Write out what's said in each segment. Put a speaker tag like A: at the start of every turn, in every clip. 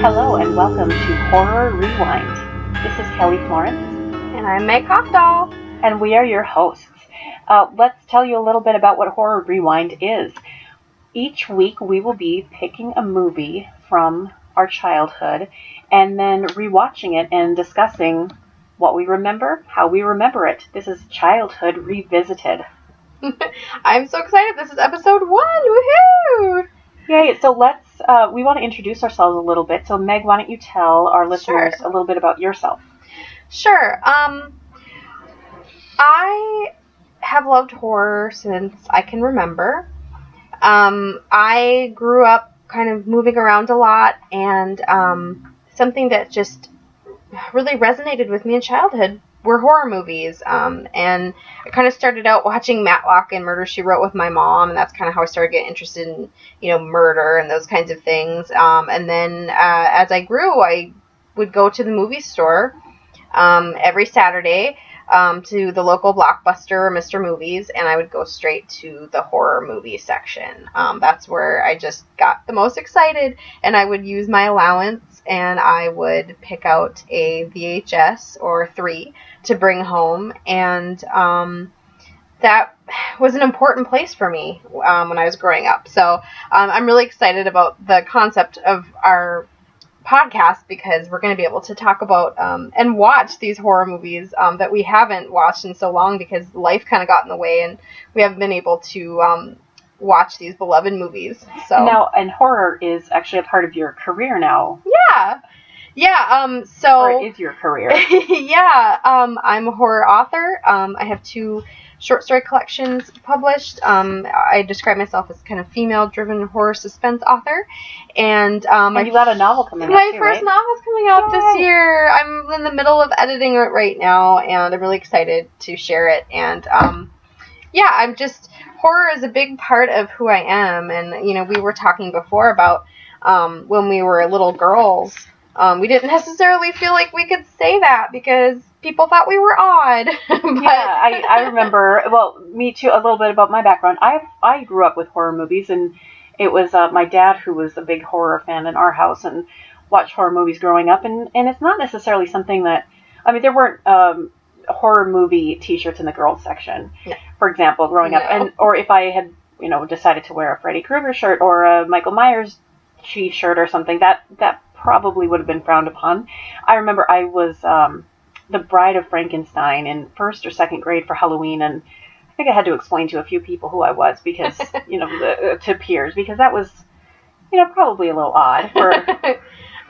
A: Hello and welcome to Horror Rewind. This is Kelly Florence.
B: And I'm Meg Hoffdahl.
A: And we are your hosts. Let's tell you a little bit about what Horror Rewind is. Each week we will be picking a movie from our childhood and then rewatching it and discussing what we remember, how we remember it. This is Childhood Revisited.
B: I'm so excited. This is episode 1. Woohoo!
A: Yay, so we want to introduce ourselves a little bit. So Meg, why don't you tell our listeners a little bit about yourself?
B: Sure. I have loved horror since I can remember. I grew up kind of moving around a lot, and something that just really resonated with me in childhood were horror movies. And I kind of started out watching Matlock and Murder, She Wrote with my mom, and that's kind of how I started getting interested in, murder and those kinds of things. And then as I grew, I would go to the movie store every Saturday to the local Blockbuster or Mr. Movies, and I would go straight to the horror movie section. That's where I just got the most excited, and I would use my allowance, and I would pick out a VHS or 3 to bring home, and that was an important place for me when I was growing up. So I'm really excited about the concept of our podcast because we're going to be able to talk about and watch these horror movies that we haven't watched in so long because life kind of got in the way and we haven't been able to watch these beloved movies. So
A: now, and horror is actually a part of your career now.
B: Yeah.
A: Or it is your career.
B: Yeah. I'm a horror author. I have 2 short story collections published. I describe myself as kind of female-driven horror suspense author, and
A: you got a novel coming out.
B: My first novel's coming out this year. I'm in the middle of editing it right now, and I'm really excited to share it. And horror is a big part of who I am. And we were talking before about when we were little girls. We didn't necessarily feel like we could say that because people thought we were odd.
A: I remember, me too, a little bit about my background. I grew up with horror movies, and it was my dad who was a big horror fan in our house and watched horror movies growing up. And it's not necessarily something that, there weren't horror movie t-shirts in the girls section, for example, growing up. Or if I had, decided to wear a Freddy Krueger shirt or a Michael Myers t-shirt or something, that probably would have been frowned upon. I remember I was the Bride of Frankenstein in 1st or 2nd grade for Halloween, and I think I had to explain to a few people who I was because, to peers, because that was, probably a little odd for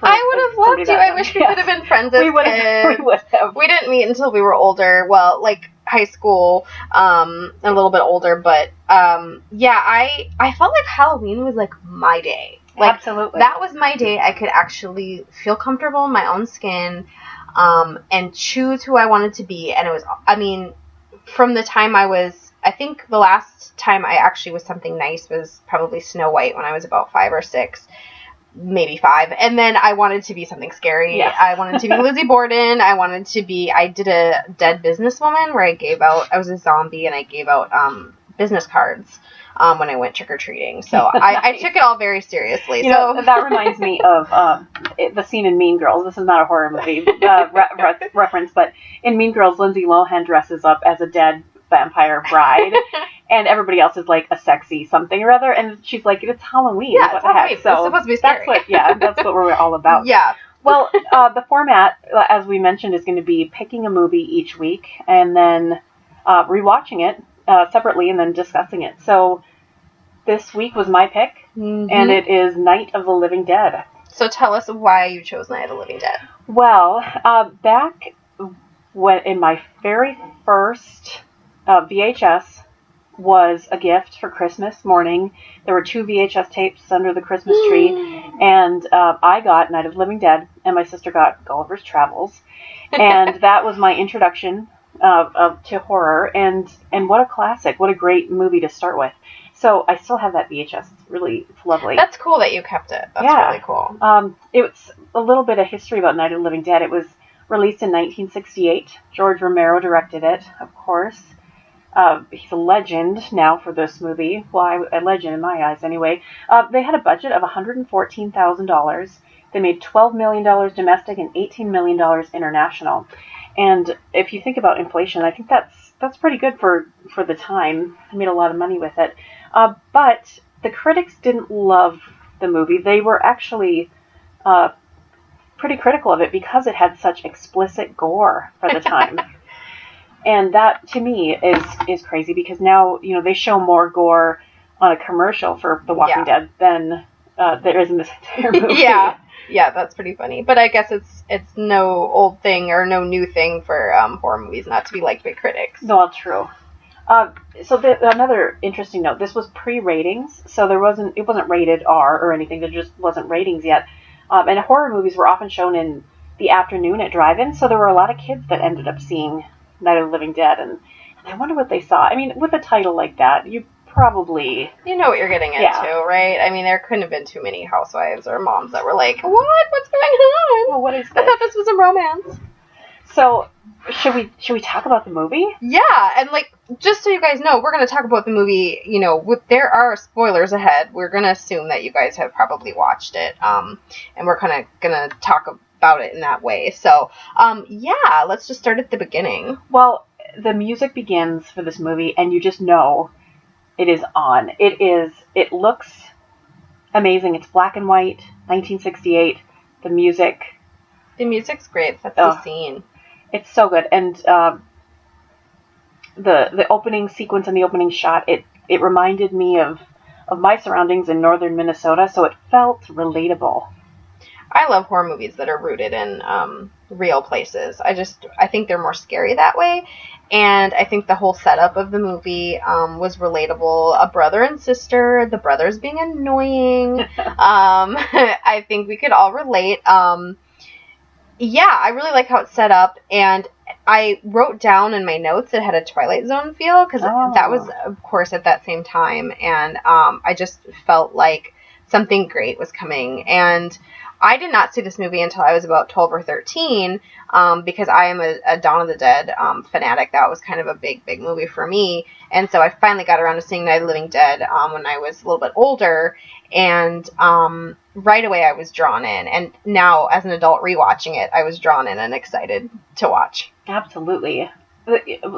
B: I would have loved you. I wish we could have been friends as kids. We would have. We didn't meet until we were older. Well, like high school, a little bit older, but I felt like Halloween was like my day.
A: Absolutely.
B: That was my day. I could actually feel comfortable in my own skin and choose who I wanted to be. And it was, from the time I think the last time I actually was something nice was probably Snow White when I was about 5 or 6, maybe 5. And then I wanted to be something scary.
A: Yes.
B: I wanted to be Lizzie Borden. I did a dead businesswoman where I was a zombie and I gave out business cards. When I went trick-or-treating. So I took it all very seriously.
A: That reminds me of the scene in Mean Girls. This is not a horror movie reference, but in Mean Girls, Lindsay Lohan dresses up as a dead vampire bride, and everybody else is like a sexy something or other, and she's like, it's Halloween.
B: Yeah,
A: what the heck?
B: So it's supposed to be scary.
A: That's what we're all about.
B: Yeah.
A: Well, the format, as we mentioned, is going to be picking a movie each week, and then rewatching it separately and then discussing it. So this week was my pick, and it is Night of the Living Dead.
B: So tell us why you chose Night of the Living Dead.
A: Well, back in my very first VHS was a gift for Christmas morning. There were 2 VHS tapes under the Christmas tree, and I got Night of the Living Dead, and my sister got Gulliver's Travels, and that was my introduction to horror, and what a classic, what a great movie to start with. So I still have that VHS. It's lovely.
B: That's cool that you kept it. That's really cool.
A: It's a little bit of history about Night of the Living Dead. It was released in 1968. George Romero directed it, of course. He's a legend now for this movie. Well, a legend in my eyes anyway. They had a budget of $114,000. They made $12 million domestic and $18 million international. And if you think about inflation, I think that's pretty good for the time. They made a lot of money with it. But the critics didn't love the movie. They were actually pretty critical of it because it had such explicit gore for the time. And that, to me, is crazy because now, they show more gore on a commercial for The Walking Dead than there is in this entire movie.
B: Yeah, that's pretty funny. But I guess it's no old thing or no new thing for horror movies not to be liked by critics.
A: No, true. So another interesting note, this was pre-ratings, so it wasn't rated R or anything, there just wasn't ratings yet. And horror movies were often shown in the afternoon at drive-ins, so there were a lot of kids that ended up seeing Night of the Living Dead, and I wonder what they saw. I mean, with a title like that, you probably...
B: You know what you're getting into, right? I mean, there couldn't have been too many housewives or moms that were like, what? What's going on?
A: Well, what is this?
B: I thought this was a romance.
A: So, should we talk about the movie?
B: Yeah, and just so you guys know, we're going to talk about the movie, there are spoilers ahead. We're going to assume that you guys have probably watched it, and we're kind of going to talk about it in that way. So, let's just start at the beginning.
A: Well, the music begins for this movie, and you just know it is on. It looks amazing. It's black and white, 1968. The music's
B: great. That's the scene.
A: It's so good. And the opening sequence and the opening shot, it reminded me of my surroundings in northern Minnesota, so it felt relatable.
B: I love horror movies that are rooted in real places. I think they're more scary that way. And I think the whole setup of the movie was relatable. A brother and sister, the brothers being annoying. I think we could all relate. I really like how it's set up. And I wrote down in my notes it had a Twilight Zone feel because that was, of course, at that same time. And I just felt like something great was coming. And I did not see this movie until I was about 12 or 13 because I am a Dawn of the Dead fanatic. That was kind of a big movie for me. And so I finally got around to seeing Night of the Living Dead when I was a little bit older. And right away I was drawn in. And now as an adult rewatching it, I was drawn in and excited to watch.
A: Absolutely.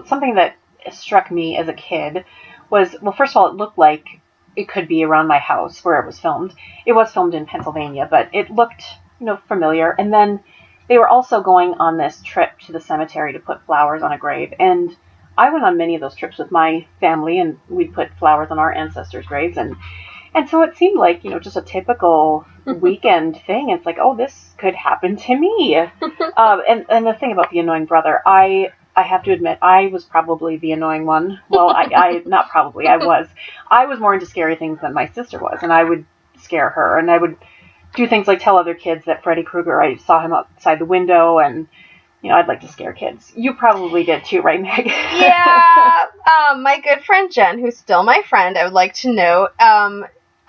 A: Something that struck me as a kid was, well, first of all, it looked like it could be around my house where it was filmed. It was filmed in Pennsylvania, but it looked, familiar. And then they were also going on this trip to the cemetery to put flowers on a grave. And I went on many of those trips with my family, and we'd put flowers on our ancestors' graves. And so it seemed like, just a typical weekend thing. It's like, oh, this could happen to me. And the thing about the annoying brother, I have to admit, I was probably the annoying one. Well, not probably, I was. I was more into scary things than my sister was, and I would scare her, and I would do things like tell other kids that Freddy Krueger, I saw him outside the window, and, I'd like to scare kids. You probably did too, right, Meg?
B: Yeah, my good friend Jen, who's still my friend, I would like to know,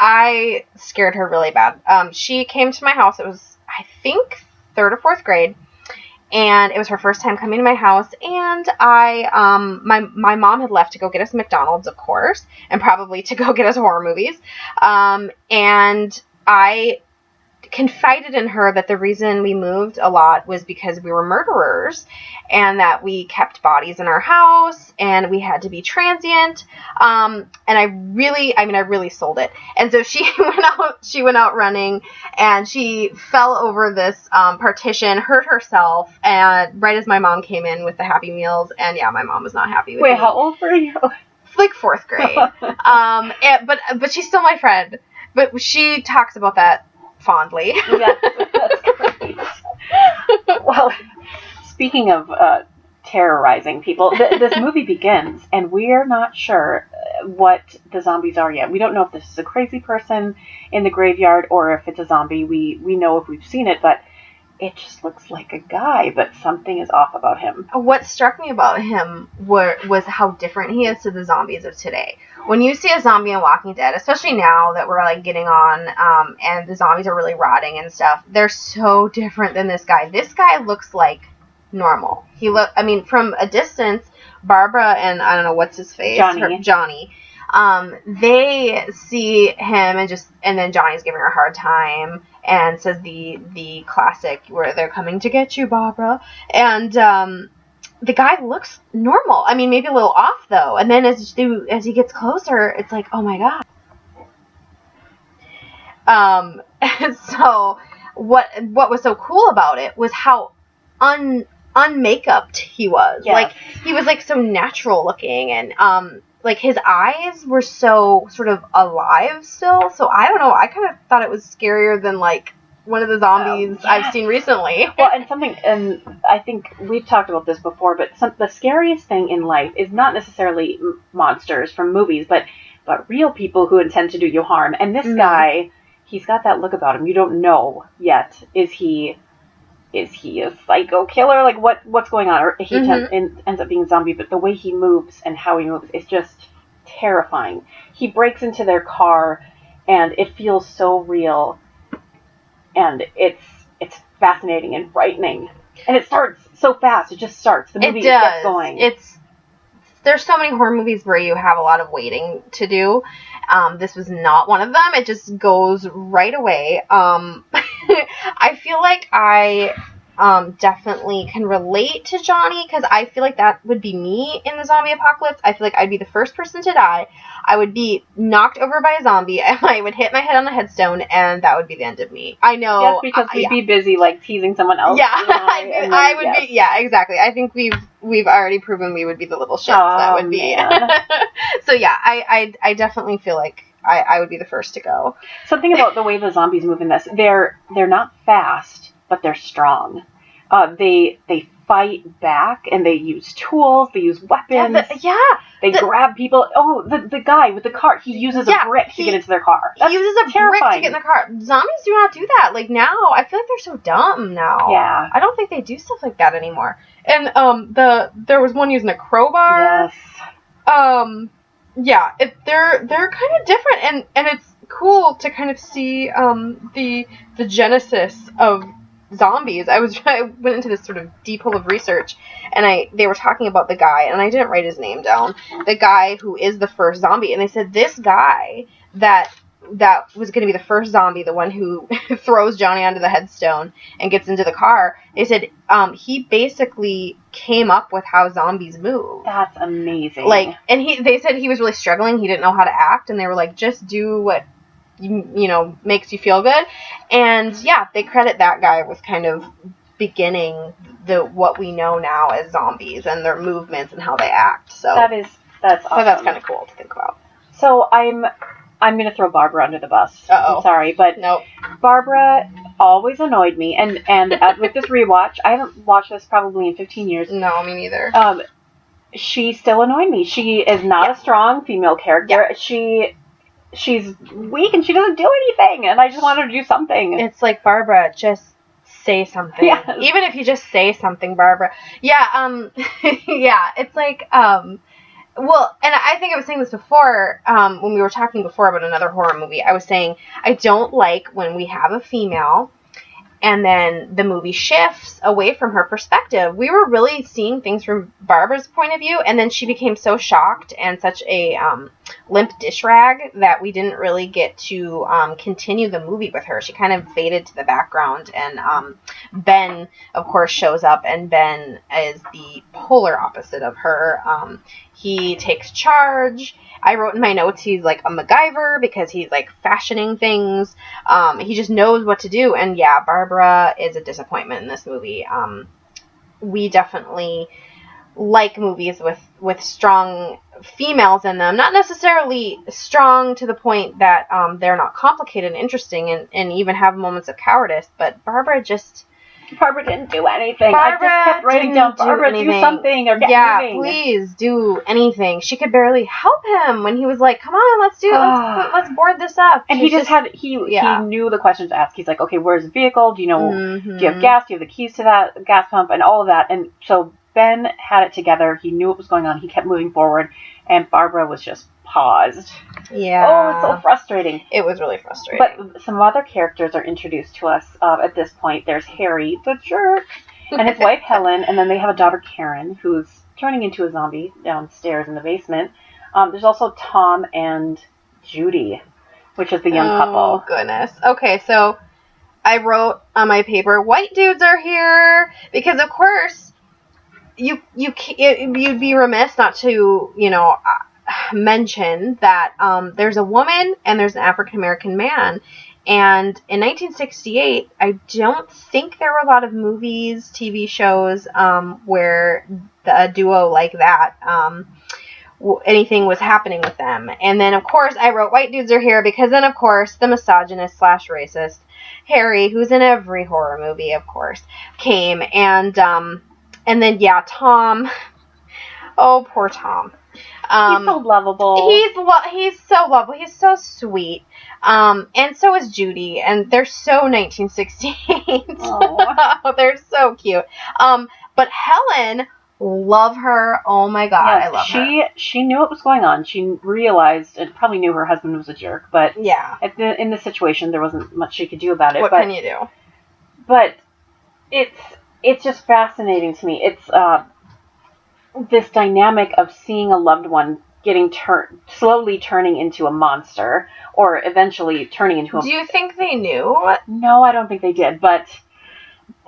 B: I scared her really bad. She came to my house, it was, I think, 3rd or 4th grade, and it was her first time coming to my house, and my mom had left to go get us McDonald's, of course, and probably to go get us horror movies, and I confided in her that the reason we moved a lot was because we were murderers, and that we kept bodies in our house, and we had to be transient, and I really sold it. And so she went out running, and she fell over this partition, hurt herself, and right as my mom came in with the Happy Meals, and yeah, my mom was not happy with me.
A: Wait, how old were you?
B: Like 4th grade. But she's still my friend. But she talks about that fondly.
A: Yeah, that's great. Well, speaking of terrorizing people, this movie begins, and we're not sure what the zombies are yet. We don't know if this is a crazy person in the graveyard or if it's a zombie. We know if we've seen it, but it just looks like a guy, but something is off about him.
B: What struck me about him was how different he is to the zombies of today. When you see a zombie in Walking Dead, especially now that we're getting on, and the zombies are really rotting and stuff, they're so different than this guy. This guy looks like normal. From a distance, Barbara and I don't know what's his face,
A: Johnny.
B: Johnny. They see him and then Johnny's giving her a hard time and says the classic where they're coming to get you, Barbara. And the guy looks normal. I mean, maybe a little off though. And then as he gets closer, it's like, oh my god. And so what was so cool about it was how unmakeupped he was.
A: Yes.
B: Like he was like so natural looking, and like his eyes were so sort of alive still. So I don't know. I kind of thought it was scarier than like one of the zombies I've seen recently.
A: Well, and I think we've talked about this before, but the scariest thing in life is not necessarily monsters from movies, but real people who intend to do you harm. And this guy, he's got that look about him. You don't know yet. Is he a psycho killer? Like what's going on? Or he ends up being a zombie, but the way he moves and how he moves is just terrifying. He breaks into their car, and it feels so real. And it's fascinating and frightening. And it starts so fast. It just starts. The movie gets going.
B: There's so many horror movies where you have a lot of waiting to do. This was not one of them. It just goes right away. I feel like I definitely can relate to Johnny, because I feel like that would be me in the zombie apocalypse. I feel like I'd be the first person to die. I would be knocked over by a zombie, and I would hit my head on a headstone, and that would be the end of me. I know.
A: Yes, because we'd be busy like teasing someone else.
B: Yeah, I would be. Yeah, exactly. I think we've already proven we would be the little shits that would be. So yeah, I definitely feel like I would be the first to go.
A: Something about the way the zombies move in this, they're not fast, but they're strong. They fight back, and they use tools, they use weapons. They grab people. Oh, the guy with the cart, he uses a brick to get into their car.
B: He uses a brick to get in the car. Zombies do not do that. Like now, I feel like they're so dumb now.
A: Yeah.
B: I don't think they do stuff like that anymore. And there was one using a crowbar.
A: Yes.
B: Yeah, they're kind of different, and it's cool to kind of see the genesis of zombies. I went into this sort of deep hole of research, and they were talking about the guy, and I didn't write his name down, the guy who is the first zombie, and they said this guy that was going to be the first zombie, the one who throws Johnny onto the headstone and gets into the car, they said he basically came up with how zombies move.
A: That's amazing.
B: Like, and they said he was really struggling, he didn't know how to act, and they were like, just do what you know makes you feel good. And yeah, they credit that guy with kind of beginning what we know now as zombies and their movements and how they act. So that's awesome. So that's kind of cool to think about.
A: So I'm gonna throw Barbara under the bus. I'm sorry, but
B: nope.
A: Barbara always annoyed me, and with this rewatch, I haven't watched this probably in 15 years.
B: No, me neither.
A: She still annoyed me. She is not a strong female character.
B: Yeah.
A: She's weak, and she doesn't do anything, and I just want her to do something.
B: It's like, Barbara, just say something.
A: Yes.
B: Even if you just say something, Barbara. Yeah, yeah, it's like, well, and I think I was saying this before, when we were talking before about another horror movie, I was saying, I don't like when we have a female and then the movie shifts away from her perspective. We were really seeing things from Barbara's point of view, and then she became so shocked and such a limp dish rag that we didn't really get to continue the movie with her. She kind of faded to the background, and Ben, of course, shows up, and Ben is the polar opposite of her. He takes charge. I wrote in my notes he's like a MacGyver because he's like fashioning things. He just knows what to do. And yeah, Barbara is a disappointment in this movie. We definitely like movies with strong females in them. Not necessarily strong to the point that they're not complicated and interesting and even have moments of cowardice. But Barbara
A: didn't do anything. I just kept writing down, Barbara, do something or get moving.
B: Please do anything. She could barely help him when he was like, come on, let's board this up.
A: And he knew the questions to ask. He's like, okay, where's the vehicle? Do you know, do you have gas? Do you have the keys to that gas pump and all of that? And so Ben had it together. He knew what was going on. He kept moving forward, and Barbara was just paused.
B: Yeah.
A: Oh, it's so frustrating.
B: It was really frustrating.
A: But some other characters are introduced to us at this point. There's Harry, the jerk, and his wife Helen, and then they have a daughter Karen, who's turning into a zombie downstairs in the basement. There's also Tom and Judy, which is the young couple.
B: Oh, goodness. Okay, so I wrote on my paper, white dudes are here, because of course you'd be remiss not to, mention that there's a woman and there's an African American man. And in 1968, I don't think there were a lot of movies, TV shows, where a duo like that, anything was happening with them. And then, of course, I wrote white dudes are here because then, of course, the misogynist / racist Harry, who's in every horror movie, of course, came. And then, yeah, Tom. Oh, poor Tom.
A: He's so lovable.
B: He's so lovable. He's so sweet. And so is Judy, and they're so 1968. Oh. They're so cute. But Helen, love her. Oh my God, yes, I love her.
A: She knew what was going on. She realized, and probably knew her husband was a jerk, but
B: yeah,
A: in this situation, there wasn't much she could do about it.
B: What can you do?
A: But it's just fascinating to me. It's this dynamic of seeing a loved one getting slowly turning into a monster, or eventually turning into a...
B: Do you think they knew?
A: No, I don't think they did, but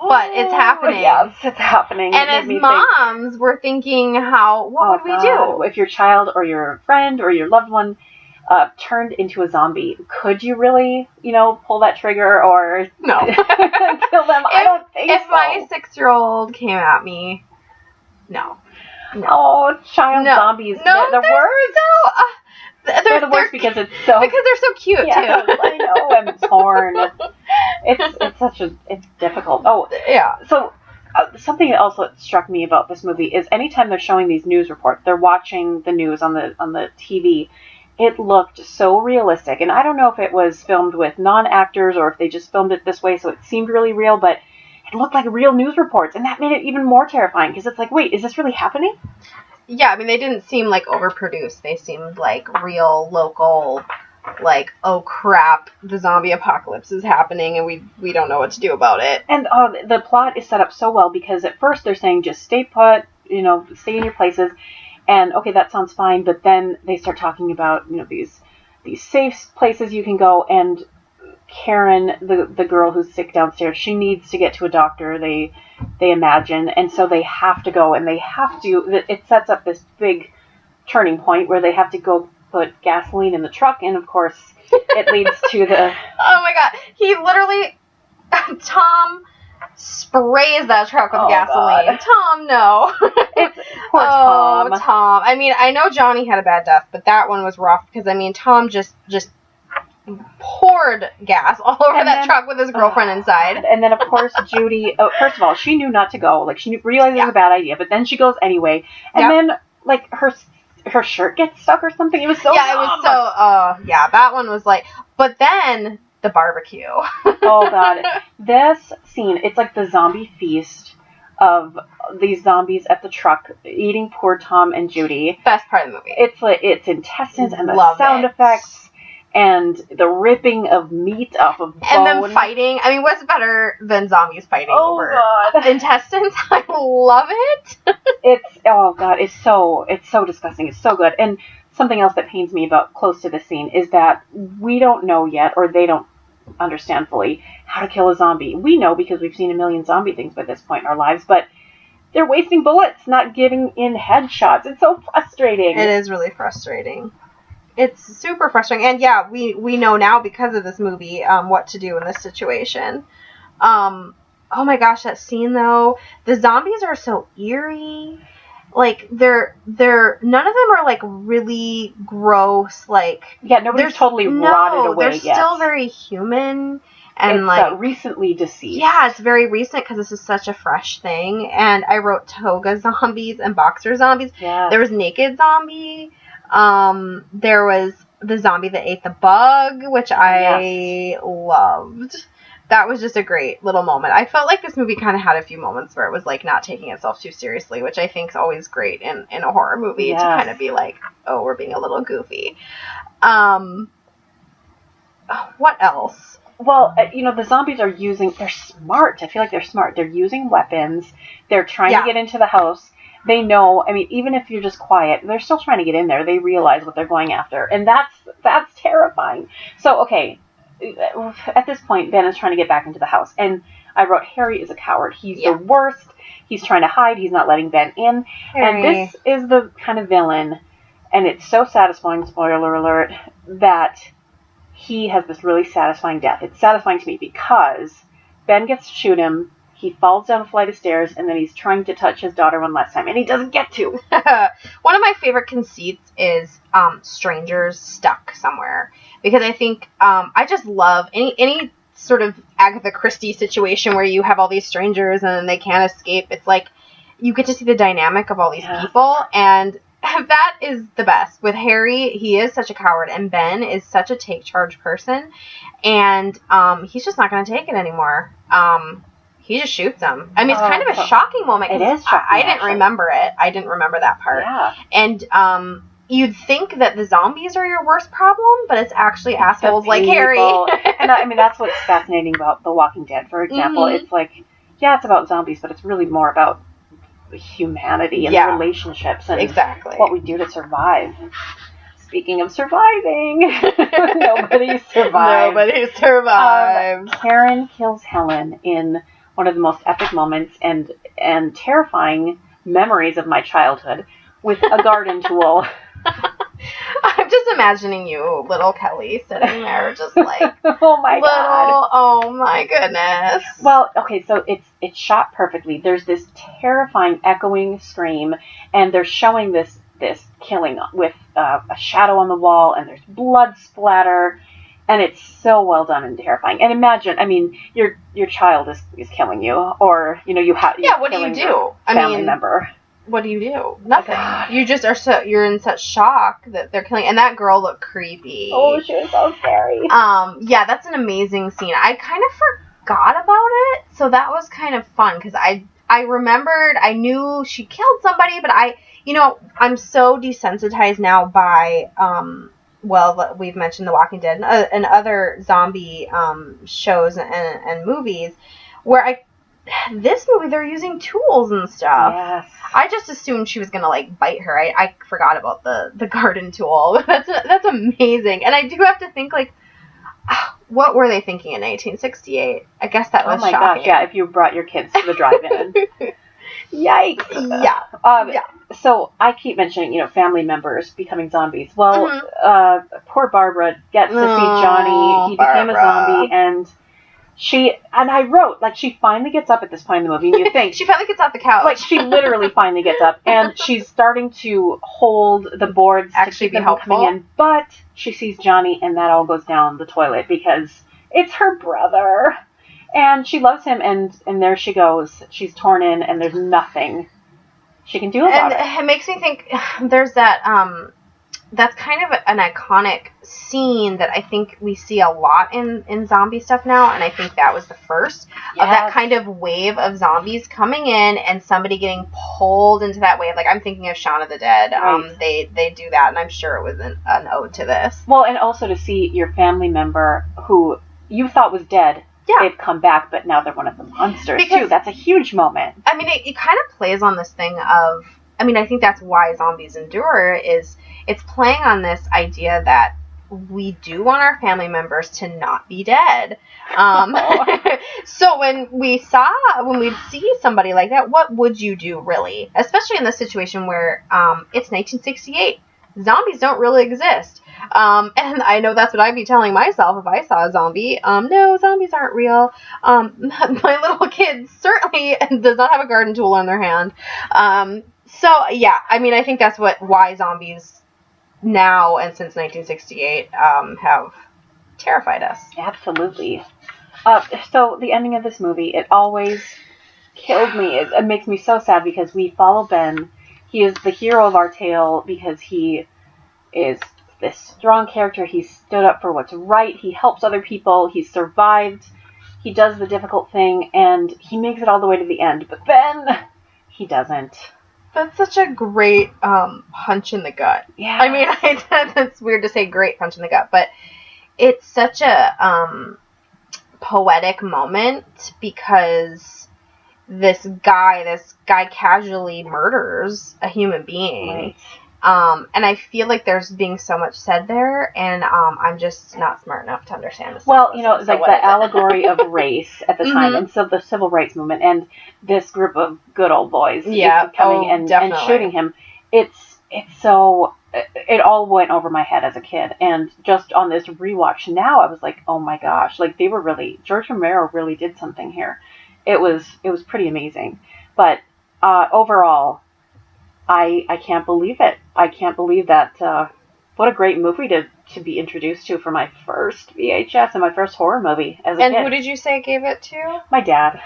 B: it's happening.
A: Yes, it's happening.
B: And as moms, we're thinking, what would we do?
A: If your child or your friend or your loved one turned into a zombie, could you really, pull that trigger or
B: no.
A: kill them? I don't think so.
B: If my 6-year-old came at me, no.
A: Oh, zombies.
B: No,
A: they're worse. They're the worst because they're
B: so cute too.
A: I know. I'm torn. It's difficult. Oh,
B: yeah.
A: So something else that struck me about this movie is anytime they're showing these news reports, they're watching the news on the TV. It looked so realistic, and I don't know if it was filmed with non-actors or if they just filmed it this way, so it seemed really real, but it looked like real news reports, and that made it even more terrifying, because it's like, wait, is this really happening?
B: Yeah, I mean, they didn't seem like overproduced. They seemed like real, local, like, oh crap, the zombie apocalypse is happening, and we don't know what to do about it.
A: And the plot is set up so well, because at first they're saying just stay put, stay in your places, and okay, that sounds fine, but then they start talking about, these safe places you can go, and Karen, the girl who's sick downstairs, she needs to get to a doctor, they imagine, and so they have to go, and it sets up this big turning point where they have to go put gasoline in the truck, and of course it leads to the...
B: Oh my God, he literally... Tom sprays that truck with gasoline. God. Tom, no.
A: Poor Tom.
B: Oh, Tom. I mean, I know Johnny had a bad death, but that one was rough, because, I mean, Tom just poured gas all over that truck with his girlfriend inside.
A: And then, of course, Judy, first of all, she knew not to go. Like, she realized it was a bad idea, but then she goes anyway. And then, like, her shirt gets stuck or something. It was so dumb.
B: It was so, that one was like, but then the barbecue.
A: Oh, God. This scene, it's like the zombie feast of these zombies at the truck eating poor Tom and Judy.
B: Best part of the movie.
A: It's like, it's intestines and the sound effects. And the ripping of meat off of bone.
B: And them fighting. I mean, what's better than zombies fighting over
A: God.
B: intestines? I love it.
A: It's so disgusting. It's so good. And something else that pains me about close to this scene is that we don't know yet, or they don't understand fully, how to kill a zombie. We know because we've seen a million zombie things by this point in our lives, but they're wasting bullets, not giving in headshots. It's so frustrating.
B: It is really frustrating. It's super frustrating. And yeah, we know now because of this movie what to do in this situation. Oh my gosh, that scene though. The zombies are so eerie. Like they're none of them are like really gross. Like
A: nobody's totally rotted away
B: they're
A: yet.
B: Still very human and
A: it's,
B: like
A: recently deceased.
B: Yeah, it's very recent because this is such a fresh thing. And I wrote toga zombies and boxer zombies.
A: Yeah.
B: There was naked zombie. There was the zombie that ate the bug, which I loved. That was just a great little moment. I felt like this movie kind of had a few moments where it was like not taking itself too seriously, which I think is always great in a horror movie to kind of be like, oh, we're being a little goofy. What else?
A: Well, the zombies they're smart. I feel like they're smart. They're using weapons. They're trying to get into the house. they know. I mean, even if you're just quiet, they're still trying to get in there. They realize what they're going after, and that's terrifying. So, okay, at this point, Ben is trying to get back into the house, and I wrote Harry is a coward. He's the worst. He's trying to hide. He's not letting Ben in.
B: Harry.
A: And this is the kind of villain, and it's so satisfying, spoiler alert, that he has this really satisfying death. It's satisfying to me because Ben gets to shoot him. He falls down a flight of stairs, and then he's trying to touch his daughter one last time, and he doesn't get to.
B: One of my favorite conceits is strangers stuck somewhere. Because I think I just love any sort of Agatha Christie situation where you have all these strangers and then they can't escape. It's like you get to see the dynamic of all these people, and that is the best. With Harry, he is such a coward, and Ben is such a take charge person, and he's just not going to take it anymore. He just shoots him. I mean, it's kind of a shocking moment.
A: It is shocking,
B: I didn't remember it. I didn't remember that part.
A: Yeah.
B: And you'd think that the zombies are your worst problem, but it's actually assholes like Harry.
A: And I mean, that's what's fascinating about The Walking Dead, for example.
B: Mm-hmm.
A: It's like, yeah, it's about zombies, but it's really more about humanity and relationships and what we do to survive. Speaking of surviving, nobody survives.
B: Nobody survives.
A: Karen kills Helen in one of the most epic moments and terrifying memories of my childhood with a garden tool.
B: I'm just imagining you, little Kelly, sitting there just like,
A: oh my god.
B: Oh my goodness.
A: Well, okay, so it's shot perfectly. There's this terrifying echoing scream, and they're showing this killing with a shadow on the wall, and there's blood splatter, and it's so well done and terrifying. And imagine, I mean, your child is killing you, or you have
B: what do you do?
A: Family member.
B: What do you do? Nothing. You just are you're in such shock that they're killing, and that girl looked creepy.
A: Oh, she was so scary.
B: Yeah, that's an amazing scene. I kind of forgot about it, so that was kind of fun because I remembered, I knew she killed somebody, but I'm so desensitized now by, we've mentioned The Walking Dead and other zombie shows and movies where this movie, they're using tools and stuff.
A: Yes.
B: I just assumed she was going to, bite her. I forgot about the garden tool. That's amazing. And I do have to think, what were they thinking in 1968? I guess that was shocking. Oh my gosh,
A: yeah, if you brought your kids to the drive-in. Yikes.
B: Yeah.
A: So I keep mentioning, family members becoming zombies. Well, poor Barbara gets to see Johnny. He became a zombie, and I wrote, she finally gets up at this point in the movie, and you think...
B: she finally gets off the couch.
A: She literally finally gets up, and she's starting to hold the boards to keep them coming in, but she sees Johnny, and that all goes down the toilet, because it's her brother. And she loves him, and there she goes. She's torn in, and there's nothing she can do about it.
B: And it makes me think there's that, that's kind of an iconic scene that I think we see a lot in zombie stuff now, and I think that was the first of that kind of wave of zombies coming in and somebody getting pulled into that wave. I'm thinking of Shaun of the Dead. Right. They do that, and I'm sure it was an ode to this.
A: Well, and also to see your family member who you thought was dead, they've come back, but now they're one of the monsters, too. That's a huge moment.
B: I mean, it kind of plays on this thing of, I think that's why zombies endure, is it's playing on this idea that we do want our family members to not be dead. So when we'd see somebody like that, what would you do, really? Especially in the situation where it's 1968. Zombies don't really exist. And I know that's what I'd be telling myself if I saw a zombie. No, zombies aren't real. My little kid certainly does not have a garden tool in their hand. So, yeah, I think that's why zombies now and since 1968 have terrified us.
A: Absolutely. So the ending of this movie, it always killed me. It makes me so sad because we follow Ben. He is the hero of our tale because he is this strong character. He stood up for what's right. He helps other people. He survived. He does the difficult thing, and he makes it all the way to the end. But then he doesn't.
B: That's such a great punch in the gut.
A: Yeah.
B: That's weird to say great punch in the gut, but it's such a poetic moment because this guy casually murders a human being.
A: Right.
B: And I feel like there's being so much said there, and I'm just not smart enough to understand this.
A: Well, like the allegory of race at the time, and so the civil rights movement, and this group of good old boys coming and shooting him. It's so, it all went over my head as a kid, and just on this rewatch now, I was like, oh my gosh, like George Romero really did something here. It was pretty amazing, but overall, I can't believe it. I can't believe that. What a great movie to be introduced to for my first VHS and my first horror movie as a kid.
B: And who did you say gave it to?
A: My dad.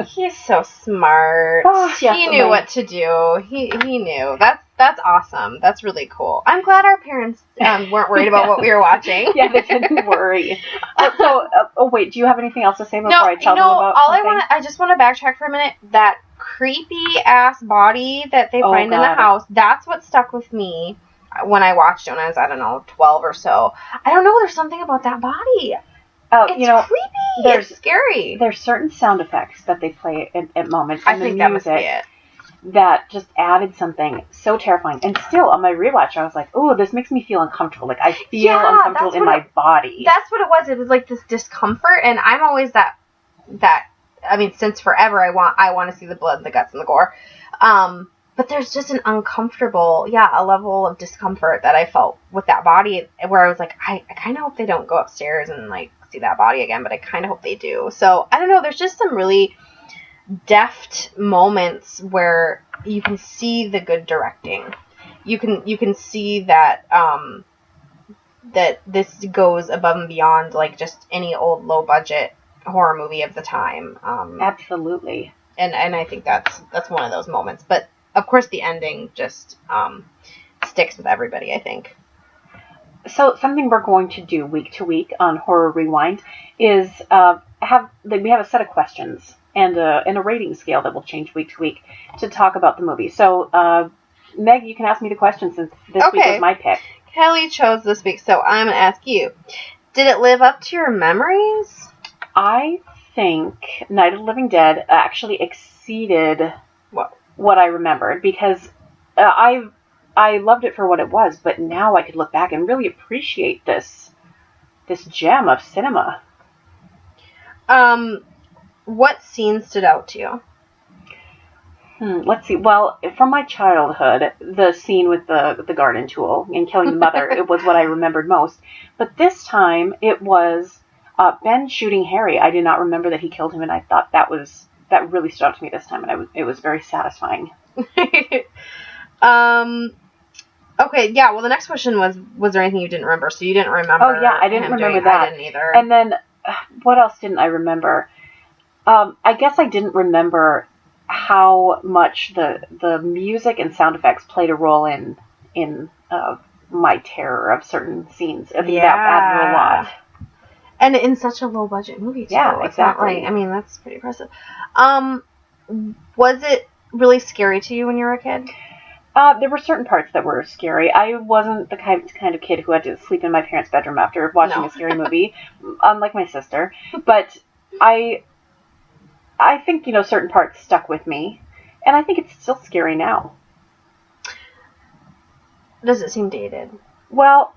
B: He's so smart.
A: Oh, yes,
B: he knew what to do. He knew. That's awesome. That's really cool. I'm glad our parents weren't worried about what we were watching.
A: Yeah, they didn't worry. Wait, do you have anything else to say before I tell them about something?
B: I just want to backtrack for a minute. That creepy ass body that they find in the house, that's what stuck with me when I watched it when I was, I don't know, 12 or so. I don't know, there's something about that body. It's creepy. It's scary.
A: There's certain sound effects that they play at moments in the music
B: that must be it.
A: That just added something so terrifying. And still, on my rewatch, I was like, oh, this makes me feel uncomfortable. Like, I feel uncomfortable in my body.
B: That's what it was. It was like this discomfort, and I'm always that I mean, since forever, I want to see the blood, the guts, and the gore. But there's just an uncomfortable, a level of discomfort that I felt with that body, where I was like, I kind of hope they don't go upstairs and, like, see that body again, but I kind of hope they do. So, I don't know, there's just some really deft moments where you can see the good directing. You can see that, that this goes above and beyond, like, just any old low-budget horror movie of the time.
A: Absolutely.
B: And I think that's one of those moments. But of course, the ending just sticks with everybody, I think.
A: So something we're going to do week to week on Horror Rewind is we have a set of questions and a rating scale that will change week to week to talk about the movie. So Meg, you can ask me the question since this week was my pick.
B: Kelly chose this week, so I'm going to ask you. Did it live up to your memories?
A: I think Night of the Living Dead actually exceeded what I remembered, because I loved it for what it was, but now I could look back and really appreciate this gem of cinema.
B: What scene stood out to you?
A: Let's see. Well, from my childhood, the scene with the garden tool and killing the mother, it was what I remembered most. But this time, it was Ben shooting Harry. I did not remember that he killed him, and I thought that really stood out to me this time, and it was very satisfying.
B: Okay, yeah, well, the next question was there anything you didn't remember? So you didn't remember.
A: Oh, yeah, I didn't remember that.
B: I didn't either.
A: And then, what else didn't I remember? I guess I didn't remember how much the music and sound effects played a role in my terror of certain sines. I think that added a lot.
B: And in such a low budget movie, too.
A: Yeah, exactly.
B: It's not like, I mean, that's pretty impressive. Was it really scary to you when you were a kid?
A: There were certain parts that were scary. I wasn't the kind of kid who had to sleep in my parents' bedroom after watching a scary movie, unlike my sister. But I think, certain parts stuck with me, and I think it's still scary now.
B: Does it seem dated?
A: Well,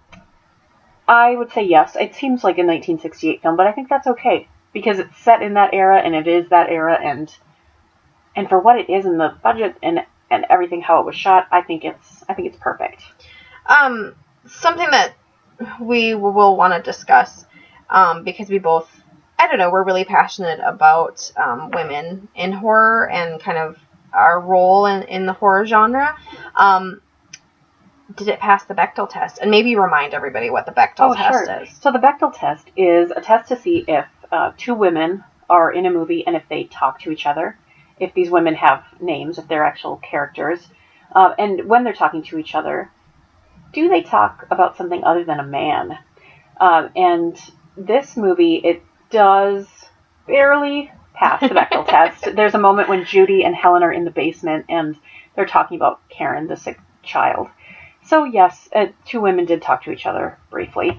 A: I would say yes. It seems like a 1968 film, but I think that's okay, because it's set in that era, and it is that era, and for what it is in the budget and everything, how it was shot, I think it's perfect.
B: Something that we will want to discuss, because we both, I don't know, we're really passionate about women in horror and kind of our role in the horror genre. Did it pass the Bechdel test? And maybe remind everybody what the Bechdel test is.
A: So the Bechdel test is a test to see if two women are in a movie and if they talk to each other, if these women have names, if they're actual characters, and when they're talking to each other, do they talk about something other than a man? And this movie, it does barely pass the Bechdel test. There's a moment when Judy and Helen are in the basement and they're talking about Karen, the sick child. So yes, two women did talk to each other briefly.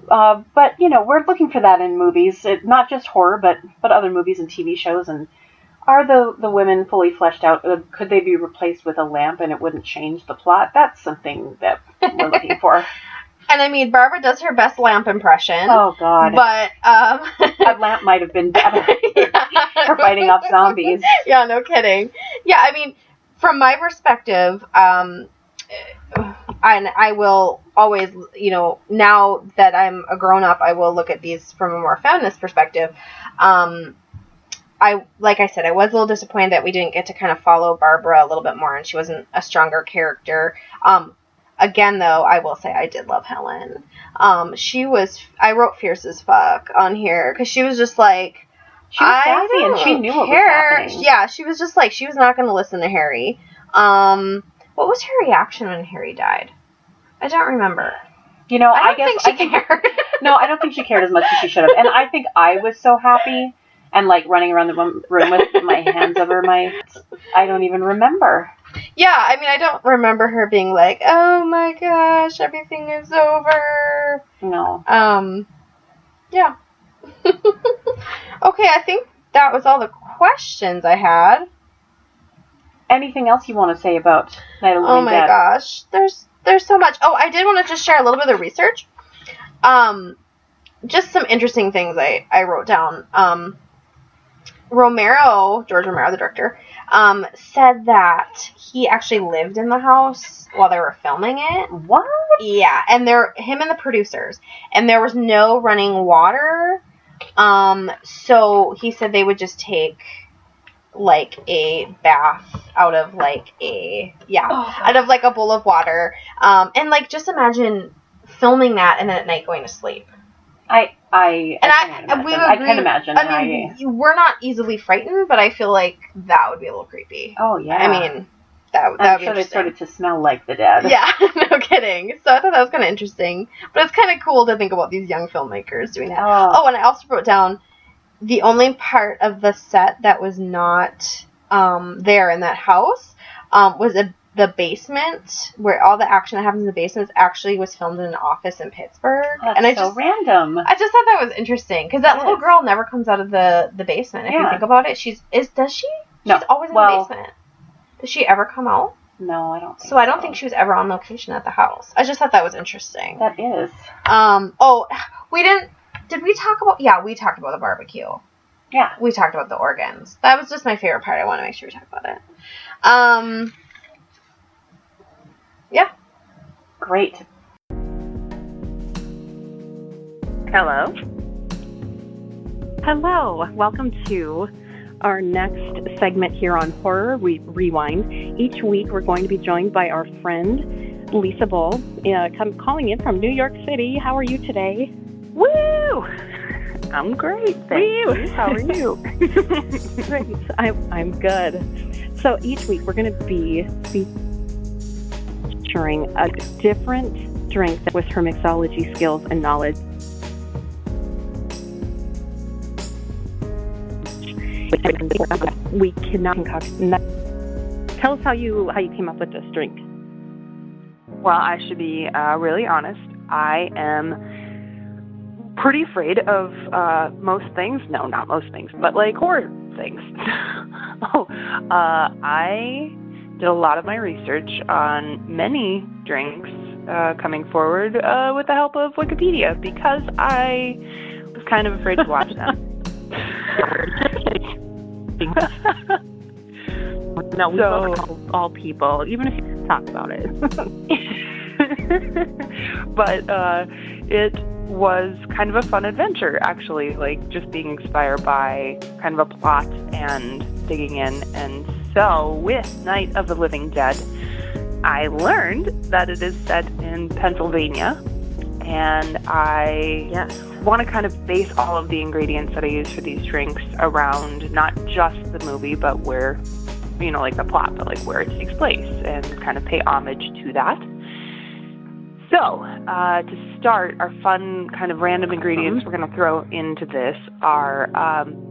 A: But, we're looking for that in movies, not just horror, but other movies and TV shows. And Are the women fully fleshed out? Could they be replaced with a lamp and it wouldn't change the plot? That's something that we're looking for.
B: And I mean, Barbara does her best lamp impression.
A: Oh, God.
B: But,
A: that lamp might have been better for fighting off zombies.
B: Yeah, no kidding. Yeah, I mean, from my perspective, and I will always, you know, now that I'm a grown-up, I will look at these from a more feminist perspective. Like I said, I was a little disappointed that we didn't get to kind of follow Barbara a little bit more, and she wasn't a stronger character. Again, though, I will say I did love Helen. I wrote fierce as fuck on here, because she was just like,
A: she was sassy and she knew what was happening.
B: Yeah, she was just like, she was not going to listen to Harry. What was her reaction when Harry died? I don't remember.
A: You know,
B: I don't think she cared.
A: No, I don't think she cared as much as she should have. And I think I was so happy and like running around the room with my hands over my... I don't even remember.
B: Yeah, I mean, I don't remember her being like, oh my gosh, everything is over.
A: No.
B: Yeah. Okay, I think that was all the questions I had.
A: Anything else you want to say about Night of the Living Dead?
B: Oh my gosh, there's so much. Oh, I did want to just share a little bit of research. Just some interesting things I wrote down. George Romero, the director, said that he actually lived in the house while they were filming it.
A: What?
B: Yeah, and him and the producers, and there was no running water. So he said they would just take like a bath out of like out of like a bowl of water. And like just imagine filming that and then at night going to sleep.
A: I can imagine.
B: I mean, we're not easily frightened, but I feel like that would be a little creepy.
A: Oh yeah.
B: I mean, that would be interesting.
A: They started to smell like the dead.
B: Yeah, no kidding. So I thought that was kind of interesting, but it's kind of cool to think about these young filmmakers doing that. Oh, and I also wrote down the only part of the set that was not there in that house was the basement, where all the action that happens in the basement actually was filmed in an office in Pittsburgh.
A: That's so random.
B: I just thought that was interesting, because that little girl never comes out of the basement. If you think about it, does she?
A: No.
B: She's always in the basement. Does she ever come out?
A: No, I don't think
B: so. I don't think she was ever on location at the house. I just thought that was interesting.
A: That is.
B: We didn't... Did we talk about... Yeah, we talked about the barbecue.
A: Yeah.
B: We talked about the organs. That was just my favorite part. I want to make sure we talk about it. Yeah.
A: Great.
C: Hello. Hello. Welcome to our next segment here on Horror Rewind. Each week we're going to be joined by our friend Lisa Bull, calling in from New York City. How are you today?
D: Woo! I'm great, thank you. How are you?
C: Great. I'm good. So each week we're going to be featuring a different drink with her mixology skills and knowledge. We cannot concoct. Tell us how you came up with this drink.
D: Well, I should be really honest. I am pretty afraid of most things. No, not most things, but like horror things. I did a lot of my research on many drinks coming forward with the help of Wikipedia, because I was kind of afraid to watch them.
C: No, we both all people, even if you talk about it.
D: But it was kind of a fun adventure, actually, like just being inspired by kind of a plot and digging in. And so with Night of the Living Dead, I learned that it is set in Pennsylvania, and I want to kind of base all of the ingredients that I use for these drinks around not just the movie, but where, you know, like the plot, but like where it takes place, and kind of pay homage to that. So, to start, our fun kind of random ingredients we're going to throw into this are,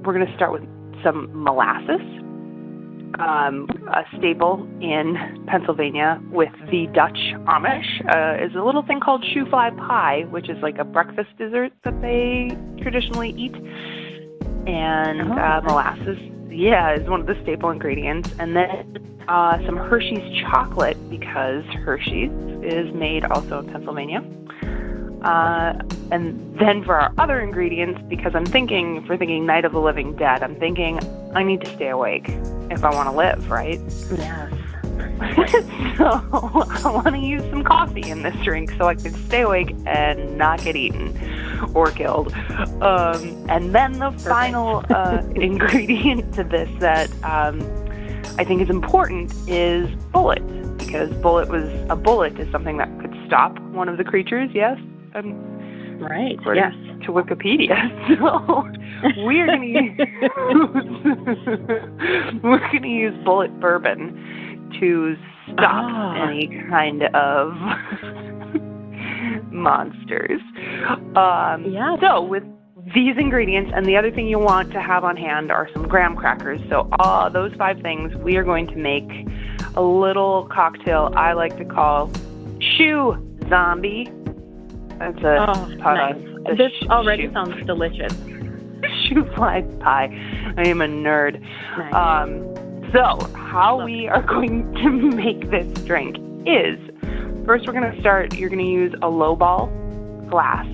D: we're going to start with some molasses, a staple in Pennsylvania with the Dutch Amish, is a little thing called shoe fly pie, which is like a breakfast dessert that they traditionally eat. And molasses yeah, is one of the staple ingredients. And then some Hershey's chocolate, because Hershey's is made also in Pennsylvania. And then for our other ingredients, because if we're thinking Night of the Living Dead, I'm thinking I need to stay awake if I want to live, right?
C: Yes.
D: So I want to use some coffee in this drink so I can stay awake and not get eaten or killed. And then the final ingredient to this that I think is important is bullet, because a bullet is something that could stop one of the creatures, yes?
C: Right,
D: yes. To Wikipedia. So we're going to use bullet bourbon to stop any kind of monsters. So with these ingredients, and the other thing you want to have on hand are some graham crackers. So those 5 things, we are going to make a little cocktail I like to call Shoe Zombie. That's
C: nice. This already sounds delicious.
D: Shoe fly pie. I am a nerd.
C: Nice.
D: So how we are going to make this drink is, first we're going to start, you're going to use a lowball glass,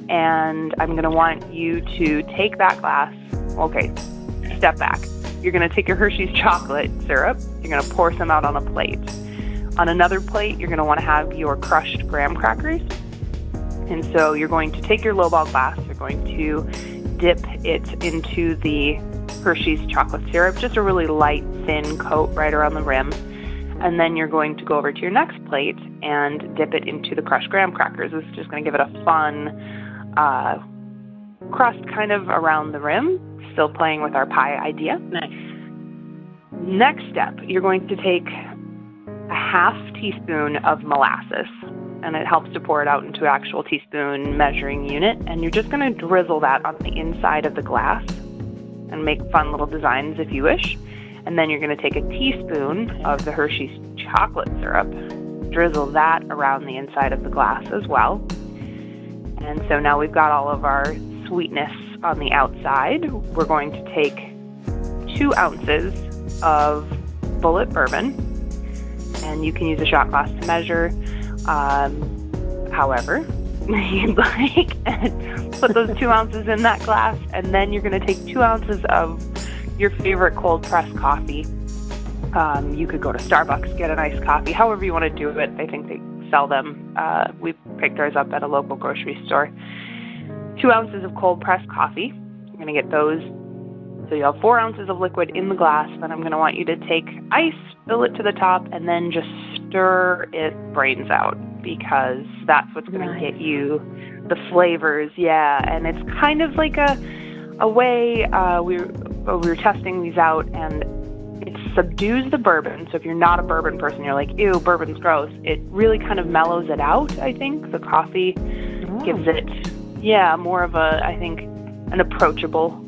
D: and I'm going to want you to take that glass, step back. You're going to take your Hershey's chocolate syrup, you're going to pour some out on a plate. On another plate, you're going to want to have your crushed graham crackers. And so you're going to take your lowball glass, you're going to dip it into the Hershey's chocolate syrup, just a really light, thin coat right around the rim. And then you're going to go over to your next plate and dip it into the crushed graham crackers. This is just going to give it a fun crust kind of around the rim, still playing with our pie idea.
C: Nice.
D: Next step, you're going to take a half teaspoon of molasses, and it helps to pour it out into an actual teaspoon measuring unit, and you're just going to drizzle that on the inside of the glass and make fun little designs if you wish. And then you're going to take a teaspoon of the Hershey's chocolate syrup, drizzle that around the inside of the glass as well. And so now we've got all of our sweetness on the outside. We're going to take 2 ounces of bullet bourbon, and you can use a shot glass to measure however you'd like, and put those 2 ounces in that glass. And then you're going to take 2 ounces of your favorite cold pressed coffee. You could go to Starbucks, get an iced coffee, however you want to do it. I think they sell them. We picked ours up at a local grocery store. 2 ounces of cold pressed coffee. You're going to get those. So you have 4 ounces of liquid in the glass. Then I'm going to want you to take ice, fill it to the top, and then just stir it brains out, because that's what's going to get you the flavors. Yeah, and it's kind of like a way we were testing these out, and it subdues the bourbon. So if you're not a bourbon person, you're like, ew, bourbon's gross. It really kind of mellows it out, I think. The coffee gives it, more of an approachable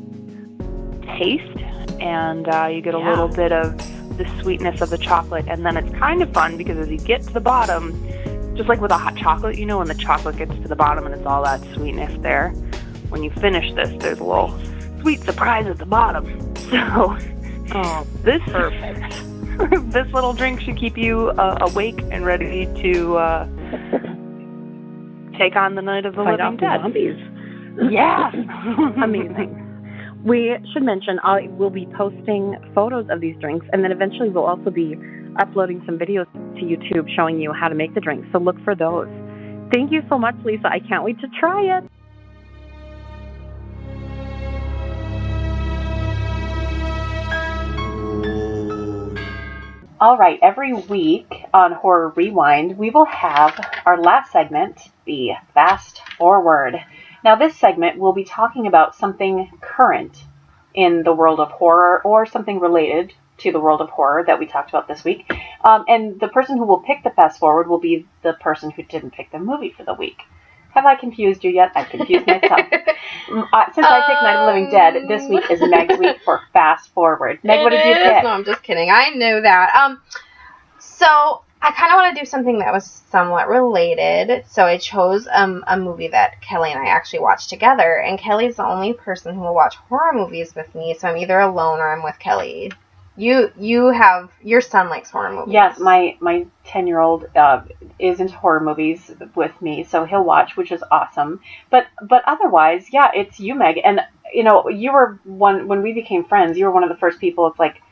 D: taste, and you get a little bit of the sweetness of the chocolate. And then it's kind of fun because as you get to the bottom, just like with a hot chocolate, when the chocolate gets to the bottom and it's all that sweetness there, when you finish this, there's a little sweet surprise at the bottom. So this perfect. This little drink should keep you awake and ready to take on the Night of the Living Dead.
C: Zombies.
D: Yes.
C: Amazing. We should mention we'll be posting photos of these drinks, and then eventually we'll also be uploading some videos to YouTube showing you how to make the drinks, so look for those. Thank you so much, Lisa. I can't wait to try it.
A: All right, every week on Horror Rewind, we will have our last segment, the Fast Forward. Now, this segment will be talking about something current in the world of horror, or something related to the world of horror that we talked about this week. And the person who will pick the Fast Forward will be the person who didn't pick the movie for the week. Have I confused you yet? I've confused myself. Since I picked Night of the Living Dead, this week is Meg's week for Fast Forward. Meg, what did you pick?
B: No, I'm just kidding. I knew that. So I kind of want to do something that was somewhat related, so I chose a movie that Kelly and I actually watched together, and Kelly's the only person who will watch horror movies with me, so I'm either alone or I'm with Kelly. Your son likes horror movies.
A: Yes, my 10-year-old is into horror movies with me, so he'll watch, which is awesome. But otherwise, yeah, it's you, Meg, and you were one when we became friends. You were one of the first people. It's like,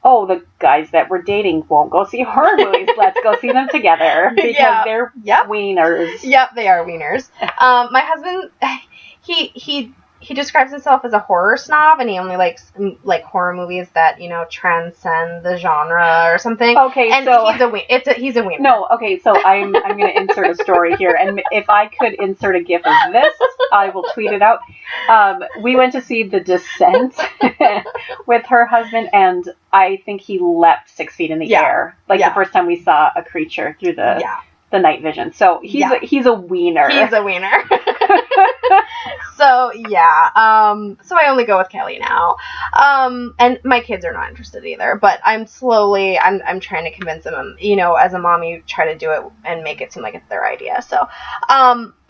A: oh, the guys that we're dating won't go see horror movies. Let's go see them together because they're wieners.
B: Yep, they are wieners. My husband, he describes himself as a horror snob, and he only likes like horror movies that transcend the genre or something.
A: Okay,
B: and
A: so
B: he's a wiener.
A: No, okay, so I'm going to insert a story here, and if I could insert a GIF of this, I will tweet it out. We went to see The Descent with her husband, and I think he leapt 6 feet in the air, the first time we saw a creature through the night vision. So he's a wiener.
B: He's a wiener. So so I only go with Kelly now. And my kids are not interested either, but I'm trying to convince them, as a mom, you try to do it and make it seem like it's their idea. So,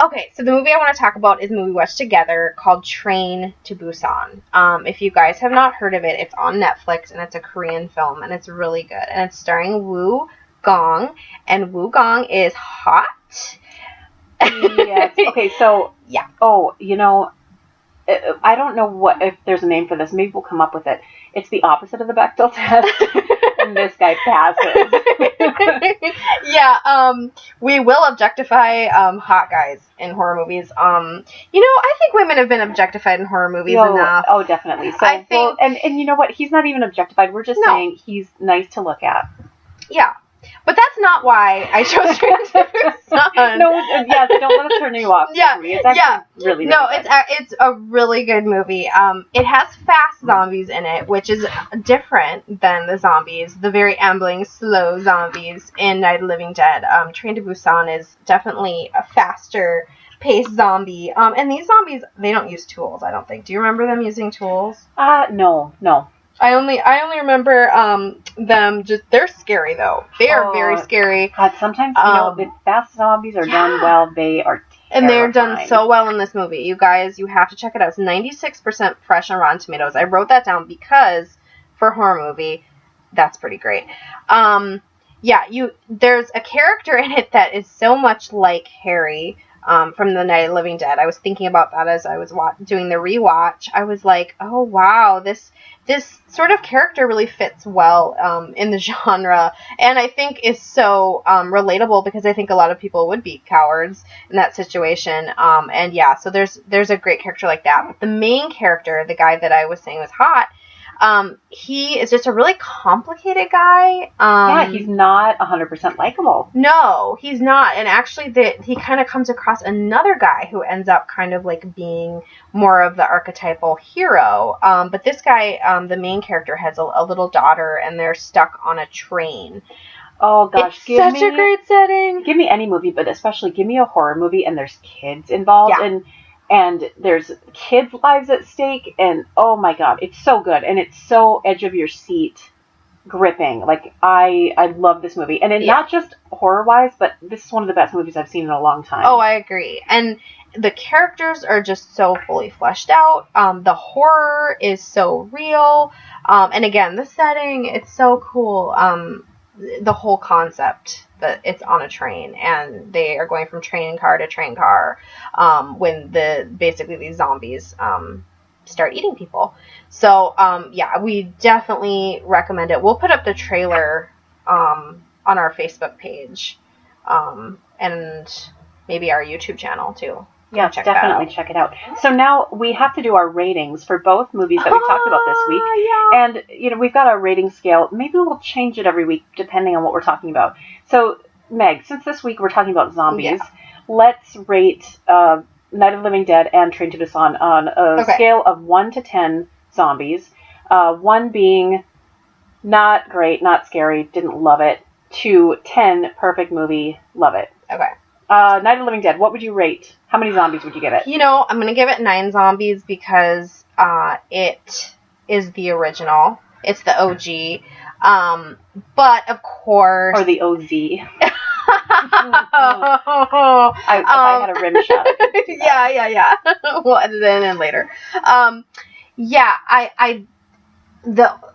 B: okay. So the movie I want to talk about is a movie we watched together called Train to Busan. If you guys have not heard of it, it's on Netflix and it's a Korean film and it's really good. And it's starring Woo Gong, and Woo Gong is hot.
A: Yes. Okay, so oh, I don't know if there's a name for this. Maybe we'll come up with it. It's the opposite of the Bechdel test, and this guy passes.
B: We will objectify hot guys in horror movies. I think women have been objectified in horror movies enough.
A: Oh, definitely. So
B: I think,
A: and you know what? He's not even objectified. We're just saying he's nice to look at.
B: Yeah. But that's not why I chose Train to Busan.
A: No, yes, don't let us turn you off. It's actually really good.
B: It's a really good movie. It has fast zombies in it, which is different than the zombies, the very ambling, slow zombies in Night of the Living Dead. Train to Busan is definitely a faster paced zombie. And these zombies, they don't use tools, I don't think. Do you remember them using tools?
A: No.
B: I only remember them they're scary though. They are very scary.
A: God, sometimes if fast zombies are done well, they are terrifying.
B: And they're done so well in this movie. You guys, you have to check it out. It's 96% fresh on Rotten Tomatoes. I wrote that down because for a horror movie, that's pretty great. There's a character in it that is so much like Harry from the Night of the Living Dead. I was thinking about that as I was doing the rewatch. I was like, oh wow, this sort of character really fits well in the genre, and I think is so relatable because I think a lot of people would be cowards in that situation. So there's a great character like that. But the main character, the guy that I was saying was hot, he is just a really complicated guy.
A: He's not 100% likable.
B: No, he's not. And actually, he kind of comes across another guy who ends up kind of like being more of the archetypal hero. But this guy, the main character, has a little daughter, and they're stuck on a train.
A: Oh gosh,
B: it's such a great setting.
A: Give me any movie, but especially give me a horror movie, and there's kids involved, and there's kids' lives at stake, and oh my god, it's so good, and it's so edge of your seat gripping. Like, I love this movie, and not just horror-wise, but this is one of the best movies I've seen in a long time.
B: Oh, I agree. And the characters are just so fully fleshed out. The horror is so real, and again, the setting, it's so cool. The whole concept that it's on a train and they are going from train car to train car when basically these zombies start eating people. So we definitely recommend it. We'll put up the trailer on our Facebook page and maybe our YouTube channel too.
A: Yeah, definitely check it out. So now we have to do our ratings for both movies that we talked about this week. Yeah. And, we've got our rating scale. Maybe we'll change it every week depending on what we're talking about. So, Meg, since this week we're talking about zombies, let's rate Night of the Living Dead and Train to Busan on a scale of 1 to 10 zombies. 1 being not great, not scary, didn't love it. 2, 10, perfect movie, love it.
B: Okay.
A: Night of the Living Dead, what would you rate? How many zombies would you give it?
B: I'm going to give it 9 zombies because it is the original. It's the OG. But of course,
A: Or the OZ.
B: if
A: I had a rim shot.
B: yeah. We'll edit it in later. I'm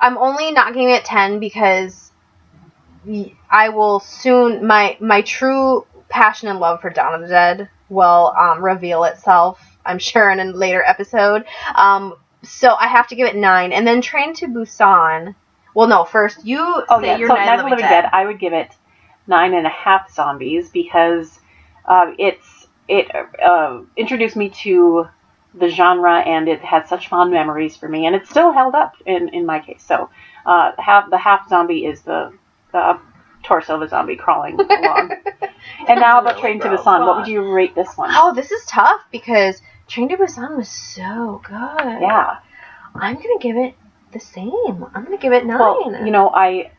B: only not giving it 10 because I will soon my true passion and love for Dawn of the Dead will reveal itself, I'm sure, in a later episode. So I have to give it 9, and then Train to Busan. Well, no, first you say your Night of the Living Dead.
A: I would give it 9.5 zombies because it introduced me to the genre, and it had such fond memories for me, and it's still held up in my case. So the half zombie is the torso of a zombie crawling along. And now about Train to Busan, what would you rate this one?
B: Oh, this is tough because Train to Busan was so good.
A: Yeah.
B: I'm going to give it the same. I'm going to give it 9.
A: Well, I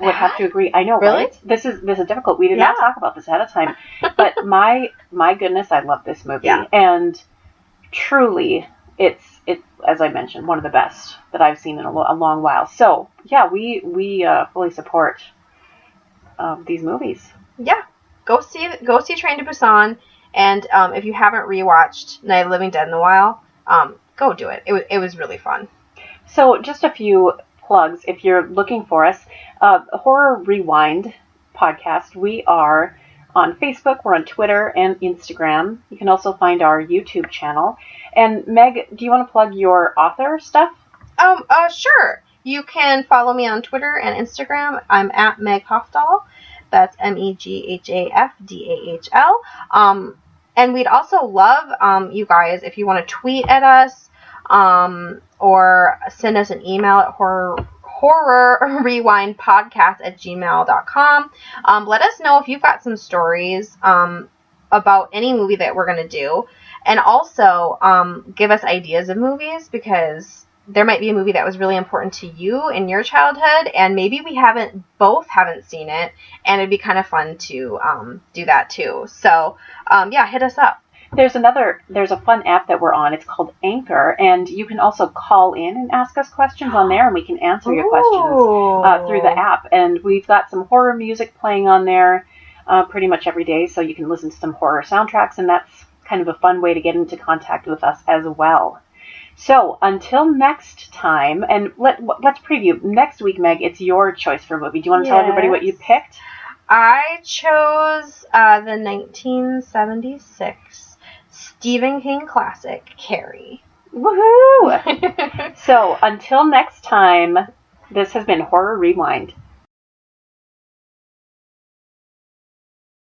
A: would have to agree. I know,
B: really?
A: Right? This is difficult. We did not talk about this ahead of time. But my goodness, I love this movie.
B: Yeah.
A: And truly, it's as I mentioned, one of the best that I've seen in a long while. So, yeah, we fully support these movies.
B: Yeah. Go see Train to Busan, and if you haven't rewatched Night of the Living Dead in a while, go do it. It was really fun.
A: So, just a few plugs if you're looking for us. Horror Rewind podcast. We are on Facebook, we're on Twitter and Instagram. You can also find our YouTube channel. And Meg, do you want to plug your author stuff?
B: Sure. You can follow me on Twitter and Instagram. I'm at Meg Hofdahl. That's MEGHAFDAHL. And we'd also love you guys if you want to tweet at us or send us an email at horrorrewindpodcast@gmail.com. Let us know if you've got some stories about any movie that we're going to do. And also give us ideas of movies, because there might be a movie that was really important to you in your childhood, and maybe we both haven't seen it, and it'd be kind of fun to do that too. So, hit us up.
A: There's a fun app that we're on. It's called Anchor, and you can also call in and ask us questions on there, and we can answer your questions through the app. And we've got some horror music playing on there pretty much every day, so you can listen to some horror soundtracks, and that's kind of a fun way to get into contact with us as well. So until next time, and let's preview. Next week, Meg, it's your choice for a movie. Do you want to tell everybody what you picked?
B: I chose the 1976 Stephen King classic, Carrie.
A: Woohoo! So until next time, this has been Horror Rewind.